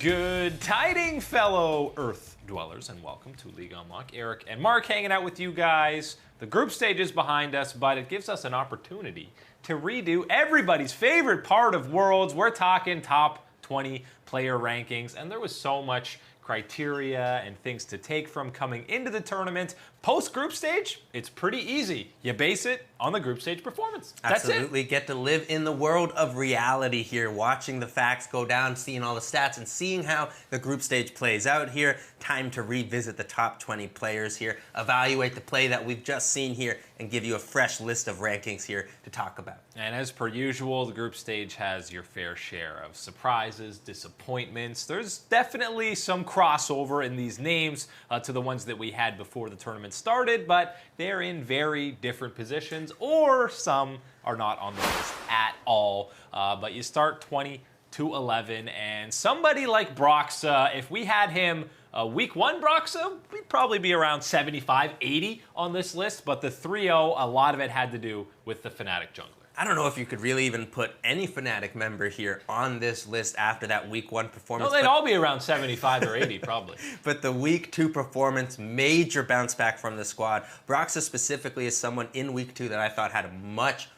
Good tiding, fellow Earth dwellers, and welcome to League Unlock. Eric and Mark hanging out with you guys. The group stage is behind us, but it gives us an opportunity to redo everybody's favorite part of Worlds. We're talking top 20 player rankings, and there was so much criteria and things to take from coming into the tournament. Post group stage, it's pretty easy. You base it on the group stage performance. That's Absolutely. it. Get to live in the world of reality here, watching the facts go down, seeing all the stats, and seeing how the group stage plays out here. Time to revisit the top 20 players here, evaluate the play that we've just seen here, and give you a fresh list of rankings here to talk about. And as per usual, the group stage has your fair share of surprises, disappointments. There's definitely some crossover in these names to the ones that we had before the tournament started, but they're in very different positions, or some are not on the list at all. But you start 20 to 11, and somebody like Broxa, if we had him week one Broxa, we'd probably be around 75, 80 on this list, but the 3-0, a lot of it had to do with the Fnatic jungler. I don't know if you could really even put any Fnatic member here on this list after that week one performance. No, they'd all be around 75 or 80 probably. But the week two performance, major bounce back from the squad. Broxa specifically is someone in week two that I thought had a much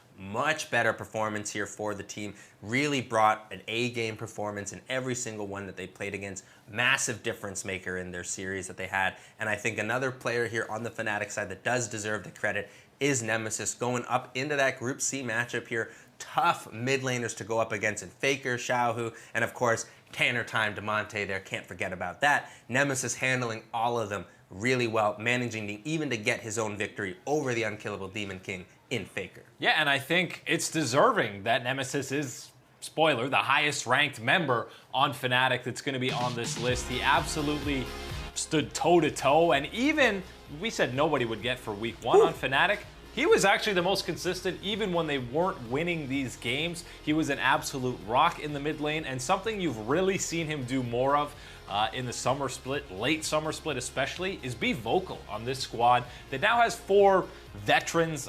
better performance here for the team. Really brought an A-game performance in every single one that they played against. Massive difference maker in their series that they had. And I think another player here on the Fnatic side that does deserve the credit is Nemesis, going up into that Group C matchup here. Tough mid laners to go up against in Faker, Xiaohu, and of course, Tanner Time, DeMonte there. Can't forget about that. Nemesis handling all of them really well, managing even to get his own victory over the unkillable Demon King in Faker. Yeah, and I think it's deserving that Nemesis is, spoiler, the highest ranked member on Fnatic that's going to be on this list. He absolutely stood toe-to-toe, and even we said nobody would get for week one on Fnatic. He was actually the most consistent even when they weren't winning these games. He was an absolute rock in the mid lane, and something you've really seen him do more of in the summer split, late summer split especially, is be vocal on this squad that now has 4 veterans.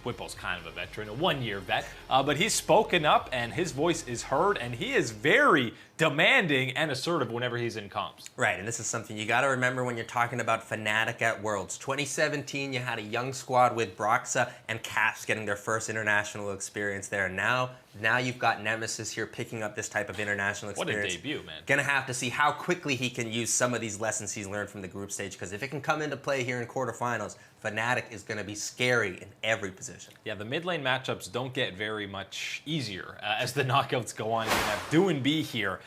Whipple's kind of a veteran, a one-year vet, but he's spoken up and his voice is heard, and he is very demanding and assertive whenever he's in comms. Right, and this is something you got to remember when you're talking about Fnatic at Worlds. 2017, you had a young squad with Broxa and Caps getting their first international experience there. Now you've got Nemesis here picking up this type of international experience. What a debut, man. Gonna have to see how quickly he can use some of these lessons he's learned from the group stage, because if it can come into play here in quarterfinals, Fnatic is going to be scary in every position. Yeah, the mid lane matchups don't get very much easier as the knockouts go on. You have Do&B here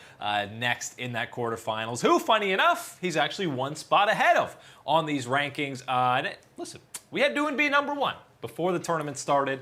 next in that quarterfinals, who, funny enough, he's actually one spot ahead of on these rankings. Listen, we had Do&B number 1 before the tournament started.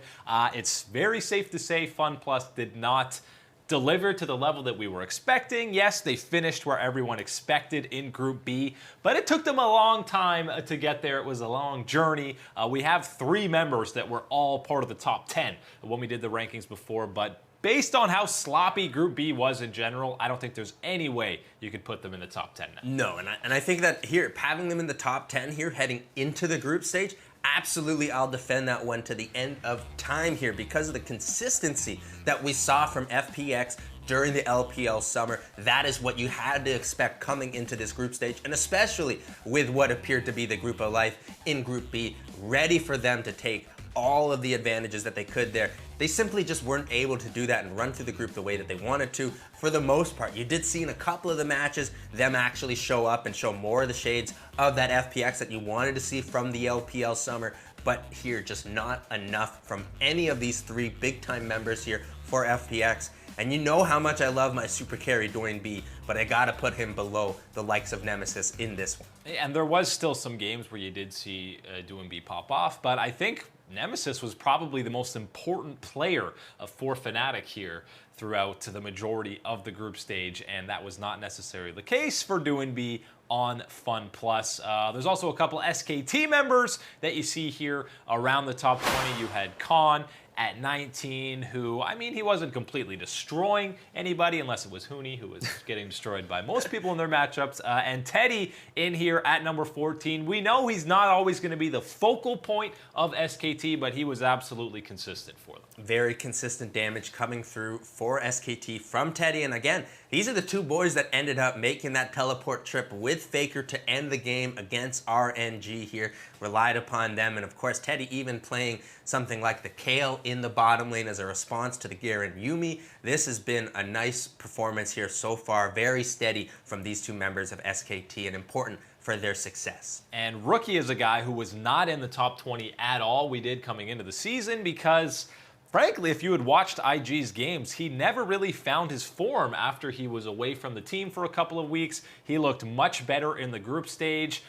It's very safe to say FunPlus did not deliver to the level that we were expecting. Yes, they finished where everyone expected in Group B, but it took them a long time to get there. It was a long journey. We have 3 members that were all part of the top 10 when we did the rankings before, but based on how sloppy Group B was in general, I don't think there's any way you could put them in the top 10 now. No, and I think that here, having them in the top 10 here, heading into the group stage, absolutely, I'll defend that one to the end of time here because of the consistency that we saw from FPX during the LPL summer. That is what you had to expect coming into this group stage, and especially with what appeared to be the group of life in Group B, ready for them to take all of the advantages that they could there. They simply just weren't able to do that and run through the group the way that they wanted to for the most part. You did see in a couple of the matches them actually show up and show more of the shades of that FPX that you wanted to see from the LPL summer, but here just not enough from any of these 3 big-time members here for FPX. And you know how much I love my super carry Do&B, but I gotta put him below the likes of Nemesis in this one. And there was still some games where you did see Do&B pop off, but I think Nemesis was probably the most important player for Fnatic here throughout the majority of the group stage, and that was not necessarily the case for Do&B on FunPlus. There's also a couple SKT members that you see here around the top 20. You had Khan at 19, who, I mean, he wasn't completely destroying anybody unless it was Huni, who was getting destroyed by most people in their matchups. And Teddy in here at number 14. We know he's not always going to be the focal point of SKT, but he was absolutely consistent for them. Very consistent damage coming through for SKT from Teddy. And again, these are the two boys that ended up making that teleport trip with Faker to end the game against RNG here. Relied upon them. And of course, Teddy even playing something like the Kale in the bottom lane as a response to the Garen Yuumi. This has been a nice performance here so far. Very steady from these two members of SKT and important for their success. And Rookie is a guy who was not in the top 20 at all. We did coming into the season because, frankly, if you had watched IG's games, he never really found his form after he was away from the team for a couple of weeks. He looked much better in the group stage.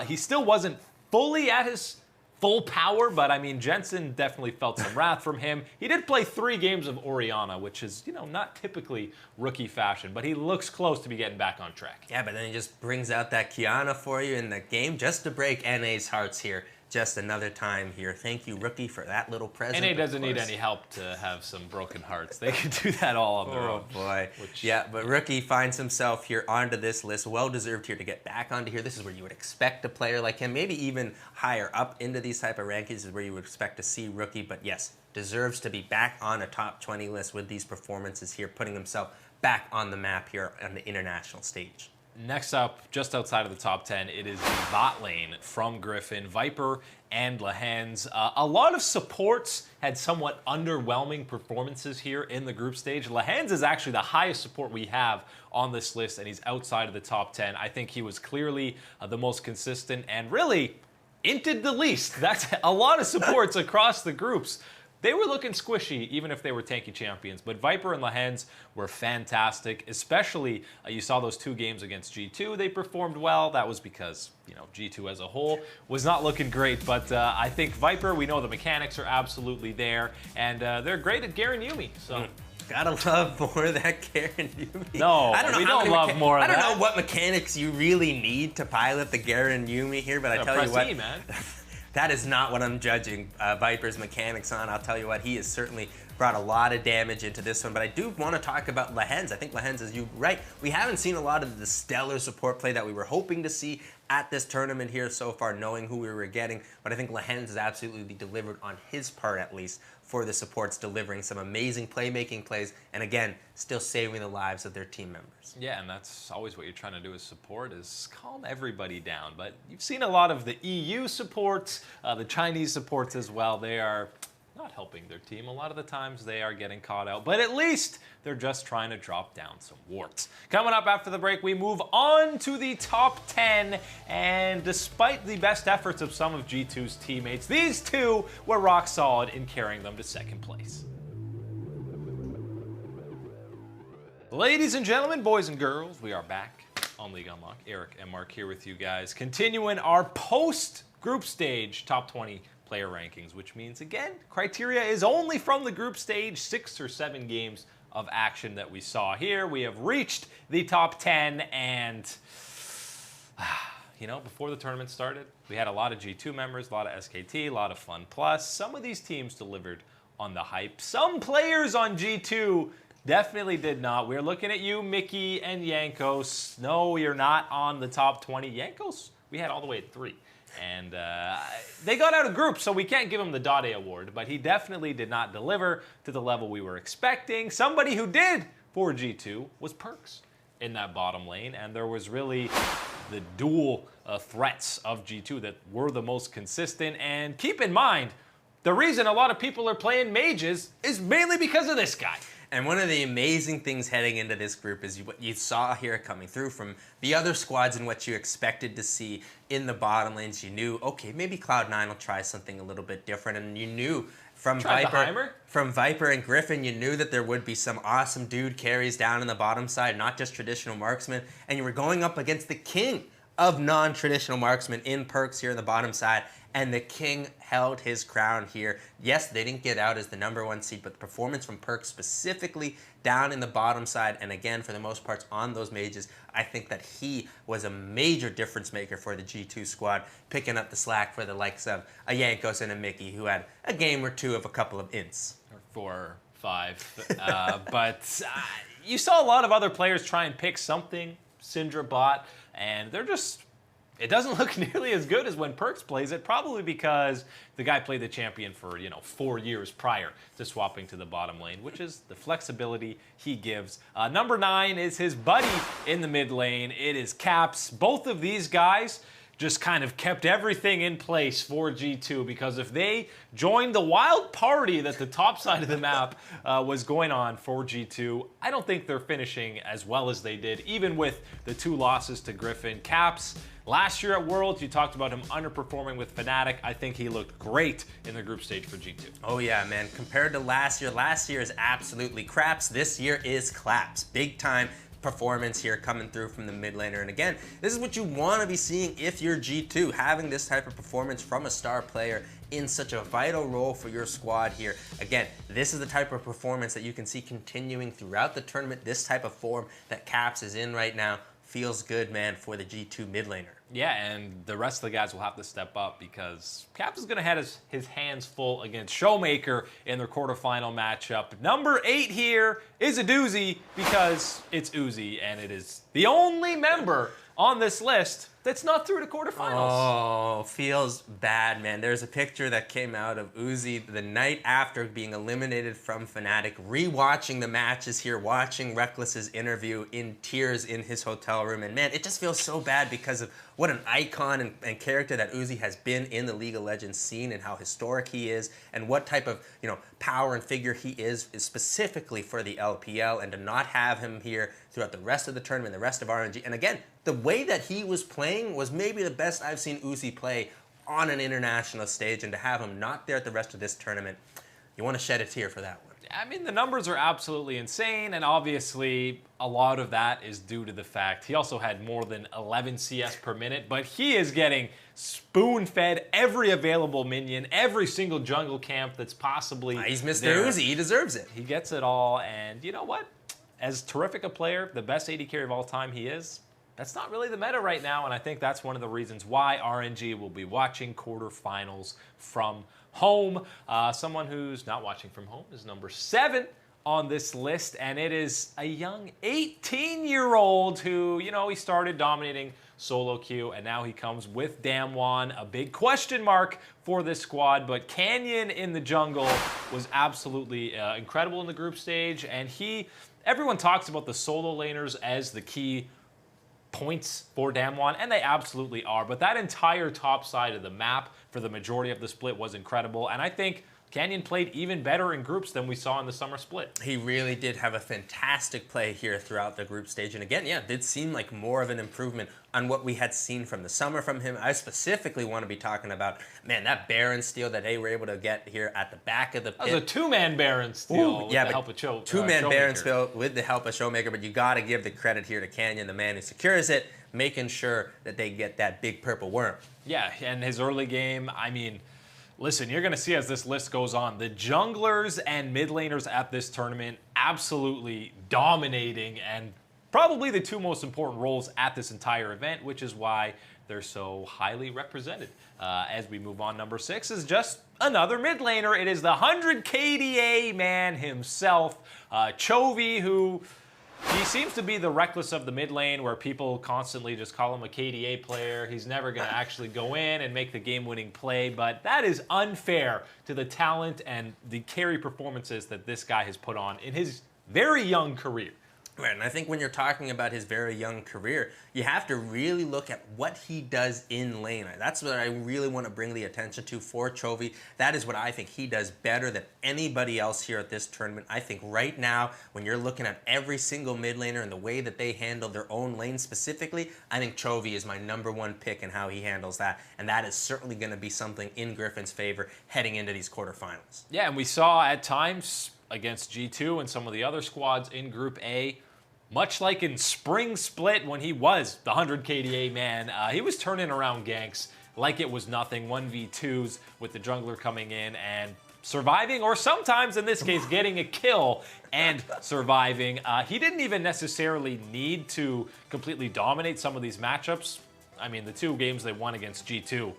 He still wasn't fully at his full power, but I mean, Jensen definitely felt some wrath from him. He did play 3 games of Orianna, which is, you know, not typically Rookie fashion, but he looks close to be getting back on track. Yeah, but then he just brings out that Kiana for you in the game just to break NA's hearts here. Just another time here. Thank you, Rookie, for that little present. NA doesn't need any help to have some broken hearts. They can do that all on their own. Oh, boy. Yeah, but Rookie finds himself here onto this list. Well-deserved here to get back onto here. This is where you would expect a player like him, maybe even higher up into these type of rankings is where you would expect to see Rookie. But yes, deserves to be back on a top 20 list with these performances here, putting himself back on the map here on the international stage. Next up, just outside of the top 10, it is the bot lane from Griffin, Viper, and Lehens. A lot of supports had somewhat underwhelming performances here in the group stage. Lehens is actually the highest support we have on this list, and he's outside of the top 10. I think he was clearly the most consistent and really inted the least. That's a lot of supports across the groups. They were looking squishy, even if they were tanky champions. But Viper and Lehens were fantastic, especially you saw those 2 games against G2. They performed well. That was because, you know, G2 as a whole was not looking great. But I think Viper, we know the mechanics are absolutely there. And they're great at Garen Yuumi. So. Gotta love more of that Garen Yuumi. No, we don't love more of that. I don't know what mechanics you really need to pilot the Garen Yuumi here, but I tell you what. Man. That is not what I'm judging Viper's mechanics on. I'll tell you what, he has certainly brought a lot of damage into this one. But I do want to talk about Lehens. I think Lehens, as you right, we haven't seen a lot of the stellar support play that we were hoping to see at this tournament here so far, knowing who we were getting. But I think Lehens has absolutely delivered on his part, at least, for the supports, delivering some amazing playmaking plays, and again, still saving the lives of their team members. Yeah, and that's always what you're trying to do as support, is calm everybody down. But you've seen a lot of the EU supports, the Chinese supports as well. They are not helping their team. A lot of the times they are getting caught out, but at least they're just trying to drop down some warts. Coming up after the break, we move on to the top 10, and despite the best efforts of some of G2's teammates, these two were rock solid in carrying them to second place. Ladies and gentlemen, boys and girls, we are back on League Unlock. Eric and Mark here with you guys, continuing our post-group stage top 20 player rankings, which means, again, criteria is only from the group stage, 6 or 7 games of action that we saw here. We have reached the top 10, and you know, before the tournament started, we had a lot of G2 members, a lot of SKT, a lot of Fun Plus. Some of these teams delivered on the hype. Some players on G2 definitely did not. We're looking at you, Mickey and Yankos. No, you're not on the top 20. Yankos, we had all the way at 3. And they got out of group, so we can't give him the Dade award, but he definitely did not deliver to the level we were expecting. Somebody who did for G2 was Perks in that bottom lane, and there was really the dual threats of G2 that were the most consistent. And keep in mind, the reason a lot of people are playing mages is mainly because of this guy. And one of the amazing things heading into this group is what you saw here coming through from the other squads and what you expected to see in the bottom lanes. You knew, okay, maybe Cloud9 will try something a little bit different. And you knew from Viper and Griffin, you knew that there would be some awesome dude carries down in the bottom side, not just traditional marksmen. And you were going up against the king of non-traditional marksmen in Perks here in the bottom side. And the king held his crown here. Yes, they didn't get out as the #1 seed, but the performance from Perks specifically down in the bottom side, and again, for the most part, on those mages, I think that he was a major difference maker for the G2 squad, picking up the slack for the likes of a Yankos and a Mickey, who had a game or two of a couple of ints. Or 4 or 5. But you saw a lot of other players try and pick something Syndra bought, and they're just, it doesn't look nearly as good as when Perks plays it, probably because the guy played the champion for, 4 years prior to swapping to the bottom lane, which is the flexibility he gives. Number 9 is his buddy in the mid lane. It is Caps. Both of these guys just kind of kept everything in place for G2, because if they joined the wild party that the top side of the map was going on for G2, I don't think they're finishing as well as they did, even with the 2 losses to Griffin. Caps, last year at Worlds, you talked about him underperforming with Fnatic. I think he looked great in the group stage for G2. Oh yeah, man. Compared to last year is absolutely craps. This year is claps. Big time performance here coming through from the mid laner. And again, this is what you want to be seeing if you're G2, having this type of performance from a star player in such a vital role for your squad here. Again, this is the type of performance that you can see continuing throughout the tournament. This type of form that Caps is in right now feels good, man, for the G2 mid laner. Yeah, and the rest of the guys will have to step up, because Caps is going to have his hands full against Showmaker in their quarterfinal matchup. Number 8 here is a doozy, because it's Uzi, and it is the only member on this list that's not through to quarterfinals. Oh, feels bad, man. There's a picture that came out of Uzi the night after being eliminated from Fnatic, rewatching the matches here, watching Reckless's interview in tears in his hotel room. And man, it just feels so bad because of what an icon and character that Uzi has been in the League of Legends scene, and how historic he is, and what type of power and figure he is specifically for the LPL, and to not have him here throughout the rest of the tournament, the rest of RNG. And again, the way that he was playing was maybe the best I've seen Uzi play on an international stage, and to have him not there at the rest of this tournament, you want to shed a tear for that one. I mean, the numbers are absolutely insane, and obviously a lot of that is due to the fact he also had more than 11 CS per minute, but he is getting spoon-fed every available minion, every single jungle camp that's possibly He's Mr. there. Uzi. He deserves it. He gets it all, and you know what? As terrific a player, the best AD carry of all time he is, that's not really the meta right now, and I think that's one of the reasons why RNG will be watching quarterfinals from home. Someone who's not watching from home is number 7 on this list, and it is a young 18-year-old who, he started dominating solo queue, and now he comes with Damwon, a big question mark for this squad. But Canyon in the jungle was absolutely incredible in the group stage, and everyone talks about the solo laners as the key points for Damwon, and they absolutely are, but that entire top side of the map for the majority of the split was incredible, and I think Canyon played even better in groups than we saw in the summer split. He really did have a fantastic play here throughout the group stage, and again, yeah, it did seem like more of an improvement on what we had seen from the summer from him. I specifically want to be talking about, man, that Baron steal that they were able to get here at the back of the pit. That was a 2-man Baron steal with the help of Showmaker. 2-man Baron steal with the help of Showmaker, but you got to give the credit here to Canyon, the man who secures it, making sure that they get that big purple worm. Yeah, and his early game, I mean, listen, you're going to see as this list goes on, the junglers and mid laners at this tournament absolutely dominating, and probably the 2 most important roles at this entire event, which is why they're so highly represented. As we move on, number 6 is just another mid laner. It is the 100 KDA man himself, Chovy, who he seems to be the Reckless of the mid lane, where people constantly just call him a KDA player. He's never going to actually go in and make the game-winning play, but that is unfair to the talent and the carry performances that this guy has put on in his very young career. Right, and I think when you're talking about his very young career, you have to really look at what he does in lane. That's what I really want to bring the attention to for Chovy. That is what I think he does better than anybody else here at this tournament. I think right now, when you're looking at every single mid laner and the way that they handle their own lane specifically, I think Chovy is my number 1 pick in how he handles that. And that is certainly going to be something in Griffin's favor heading into these quarterfinals. Yeah, and we saw at times against G2 and some of the other squads in Group A, much like in Spring Split when he was the 100 KDA man, he was turning around ganks like it was nothing, 1v2s with the jungler coming in and surviving, or sometimes in this case getting a kill and surviving. He didn't even necessarily need to completely dominate some of these matchups. I mean, the 2 games they won against G2,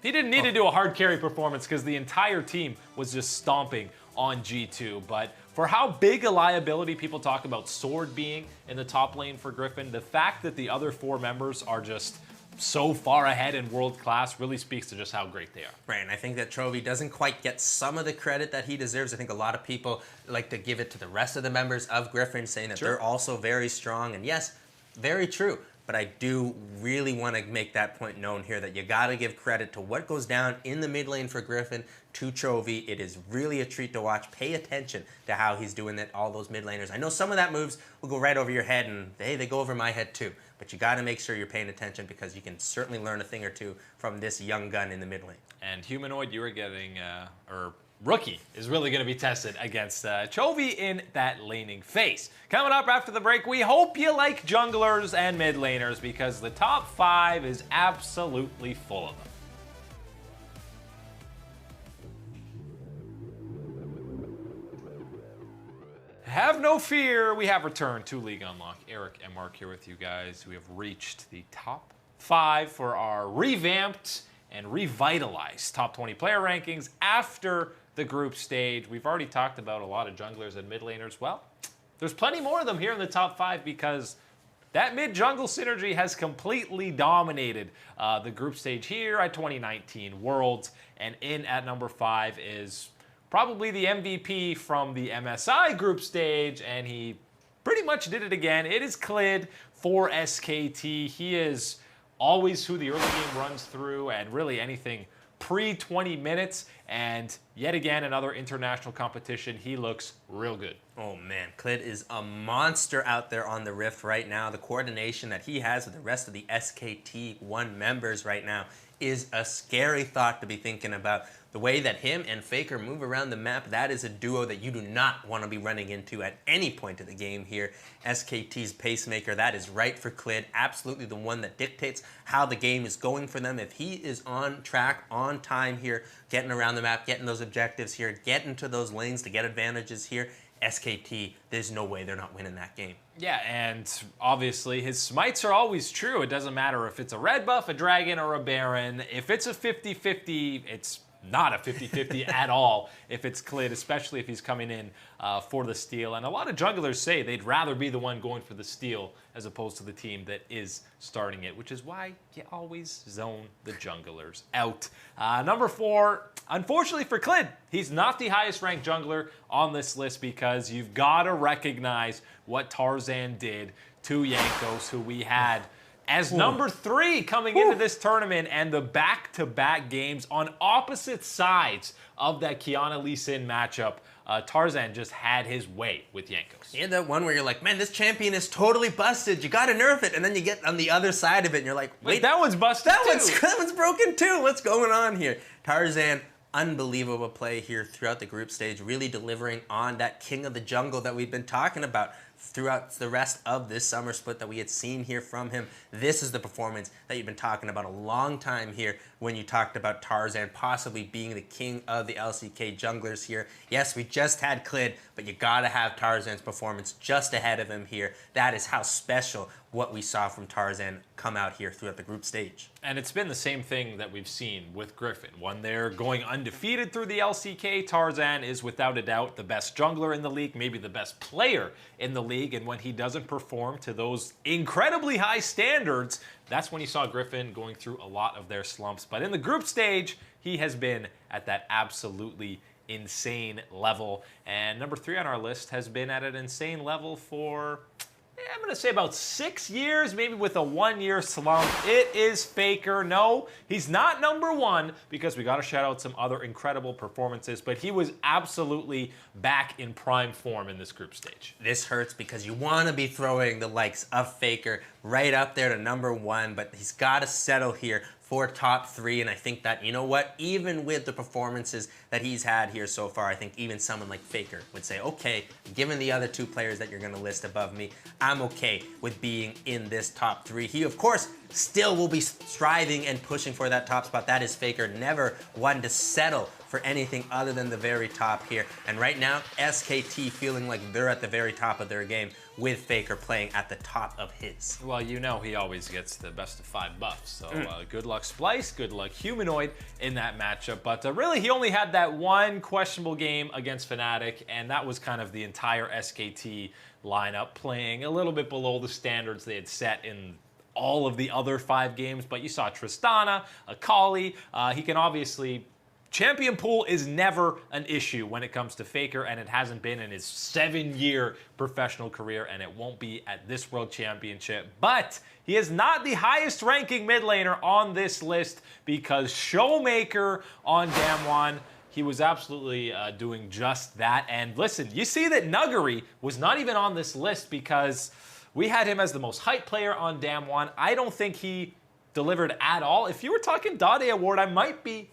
he didn't need to do a hard carry performance because the entire team was just stomping on G2. But for how big a liability people talk about Sword being in the top lane for Griffin, the fact that the other 4 members are just so far ahead in world class really speaks to just how great they are. Right, and I think that Chovy doesn't quite get some of the credit that he deserves. I think a lot of people like to give it to the rest of the members of Griffin, saying that they're also very strong. And yes, very true. But I do really want to make that point known here, that you got to give credit to what goes down in the mid lane for Griffin to Chovy. It is really a treat to watch. Pay attention to how he's doing that, all those mid laners. I know some of that moves will go right over your head, and hey, they go over my head too. But you got to make sure you're paying attention, because you can certainly learn a thing or two from this young gun in the mid lane. And Humanoid, you are getting, or Rookie is really going to be tested against Chovy in that laning phase. Coming up after the break, we hope you like junglers and mid laners, because the top 5 is absolutely full of them. Have no fear, we have returned to League Unlock. Eric and Mark here with you guys. We have reached the top 5 for our revamped and revitalized top 20 player rankings after the group stage. We've already talked about a lot of junglers and mid laners. Well, there's plenty more of them here in the top 5, because that mid-jungle synergy has completely dominated the group stage here at 2019 Worlds. And in at number 5 is probably the MVP from the MSI group stage, and he pretty much did it again. It is Clid for SKT. He is always who the early game runs through, and really anything pre-20 minutes, and yet again another international competition. He looks real good. Oh man, Clid is a monster out there on the Rift right now. The coordination that he has with the rest of the SKT1 members right now is a scary thought to be thinking about. The way that him and Faker move around the map, that is a duo that you do not want to be running into at any point of the game here. SKT's pacemaker, that is right for Clid. Absolutely the one that dictates how the game is going for them. If he is on track, on time here, getting around the map, getting those objectives here, getting to those lanes to get advantages here, SKT, there's no way they're not winning that game. Yeah, and obviously his smites are always true. It doesn't matter if it's a red buff, a dragon, or a baron. If it's a 50-50, it's not a 50-50 at all if it's Clid, especially if he's coming in for the steal. And a lot of junglers say they'd rather be the one going for the steal as opposed to the team that is starting it, which is why you always zone the junglers out. Number 4, unfortunately for Clid, he's not the highest ranked jungler on this list, because you've got to recognize what Tarzan did to Jankos, who we had as number 3 coming into this tournament, and the back-to-back games on opposite sides of that Kiana Lee Sin matchup. Tarzan just had his way with Jankos. You had that one where you're like, man, this champion is totally busted. You got to nerf it. And then you get on the other side of it, and you're like, wait, that one's busted that one's broken too. What's going on here? Tarzan, unbelievable play here throughout the group stage, really delivering on that king of the jungle that we've been talking about throughout the rest of this summer split that we had seen here from him. This is the performance that you've been talking about a long time here when you talked about Tarzan possibly being the king of the LCK junglers here. Yes, we just had Clid, but you gotta have Tarzan's performance just ahead of him here. That is how special what we saw from Tarzan come out here throughout the group stage. And it's been the same thing that we've seen with Griffin. When they're going undefeated through the LCK, Tarzan is without a doubt the best jungler in the league, maybe the best player in the league, and when he doesn't perform to those incredibly high standards, that's when you saw Griffin going through a lot of their slumps. But in the group stage, he has been at that absolutely insane level. And number 3 on our list has been at an insane level for, I'm going to say about 6 years, maybe with a 1-year slump. It is Faker. No, he's not number 1, because we got to shout out some other incredible performances, but he was absolutely back in prime form in this group stage. This hurts because you want to be throwing the likes of Faker right up there to number 1, but he's got to settle here for top 3, and I think that, you know what, even with the performances that he's had here so far, I think even someone like Faker would say, okay, given the other 2 players that you're going to list above me, I'm okay with being in this top 3. He, of course, still will be striving and pushing for that top spot. That is Faker, never one to settle for anything other than the very top here. And right now, SKT feeling like they're at the very top of their game with Faker playing at the top of his. Well, you know he always gets the best of 5 buffs, so good luck Splice, good luck Humanoid in that matchup. But really, he only had that one questionable game against Fnatic, and that was kind of the entire SKT lineup playing a little bit below the standards they had set in all of the other 5 games. But you saw Tristana, Akali, he can obviously... Champion pool is never an issue when it comes to Faker, and it hasn't been in his 7-year professional career, and it won't be at this World Championship. But he is not the highest ranking mid laner on this list because Showmaker on Damwon, he was absolutely doing just that. And listen, you see that Nuguri was not even on this list because we had him as the most hyped player on Damwon. I don't think he delivered at all. If you were talking Dade Award, I might be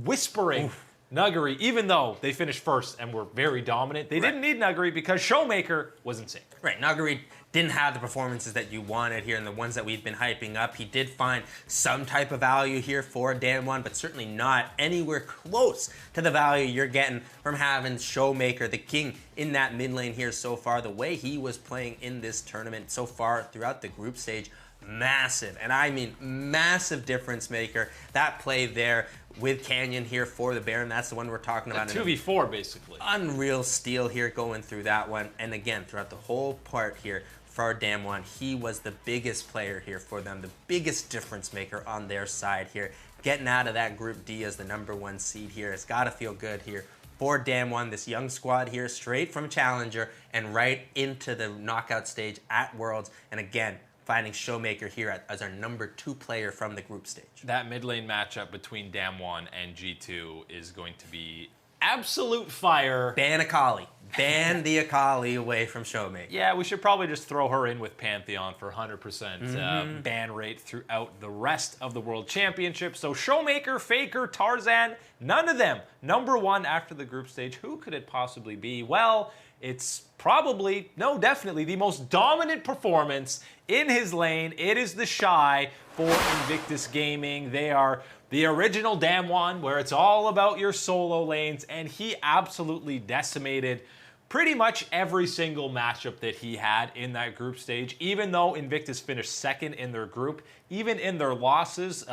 whispering Nuguri, even though they finished first and were very dominant. They didn't need Nuguri because Showmaker was insane. Right, Nuguri didn't have the performances that you wanted here and the ones that we've been hyping up. He did find some type of value here for Damwon, but certainly not anywhere close to the value you're getting from having Showmaker, the king, in that mid lane here so far. The way he was playing in this tournament so far throughout the group stage, massive, and I mean massive difference maker. That play there with Canyon here for the Baron, that's the one we're talking about. 2v4 basically. Unreal steal here going through that one. And again, throughout the whole part here for Damwon, he was the biggest player here for them, the biggest difference maker on their side here. Getting out of that Group D as the #1 seed here. It's got to feel good here for Damwon, this young squad here, straight from Challenger and right into the knockout stage at Worlds. And again, finding Showmaker here as our #2 player from the group stage. That mid lane matchup between Damwon and G2 is going to be absolute fire. Ban Akali. Ban the Akali away from Showmaker. Yeah, we should probably just throw her in with Pantheon for 100% ban rate throughout the rest of the World Championship. So Showmaker, Faker, Tarzan, none of them #1 after the group stage. Who could it possibly be? Well, it's probably, no, definitely the most dominant performance in his lane. It is the Shy for Invictus Gaming. They are the original Damwon, where it's all about your solo lanes, and he absolutely decimated pretty much every single matchup that he had in that group stage. Even though Invictus finished second in their group, even in their losses,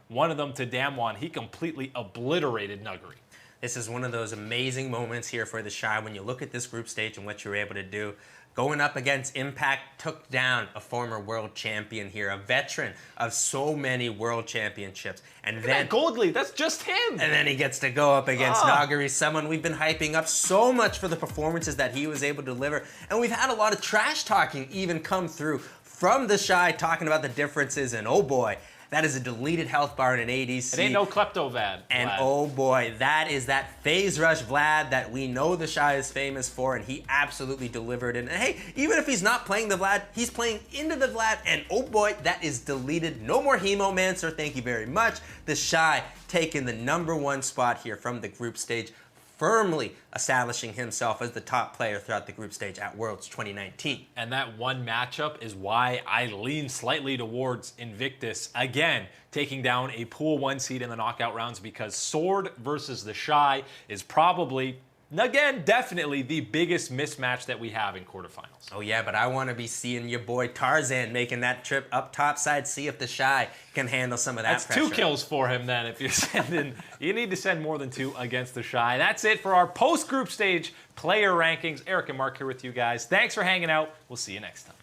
one of them to Damwon, he completely obliterated Nuguri. This is one of those amazing moments here for the Shy when you look at this group stage and what you're able to do. Going up against Impact, took down a former world champion here, a veteran of so many world championships. And Look then at that gold lead, that's just him. And then he gets to go up against Nuguri, someone we've been hyping up so much for the performances that he was able to deliver. And we've had a lot of trash talking even come through from the Shy, talking about the differences, and oh boy, that is a deleted health bar in an ADC. It ain't no Klepto Vlad. And oh boy, that is that phase rush Vlad that we know the Shy is famous for, and he absolutely delivered it. And hey, even if he's not playing the Vlad, he's playing into the Vlad, and oh boy, that is deleted. No more Hemomancer, thank you very much. The Shy taking the #1 spot here from the group stage, firmly establishing himself as the top player throughout the group stage at Worlds 2019. And that one matchup is why I lean slightly towards Invictus, again, taking down a Pool 1 seed in the knockout rounds, because Sword versus the Shy is probably, again, definitely the biggest mismatch that we have in quarterfinals. Oh yeah, but I want to be seeing your boy Tarzan making that trip up topside, see if the Shy can handle some of that That's pressure. 2 kills for him then if you're sending. You need to send more than 2 against the Shy. That's it for our post-group stage player rankings. Eric and Mark here with you guys. Thanks for hanging out. We'll see you next time.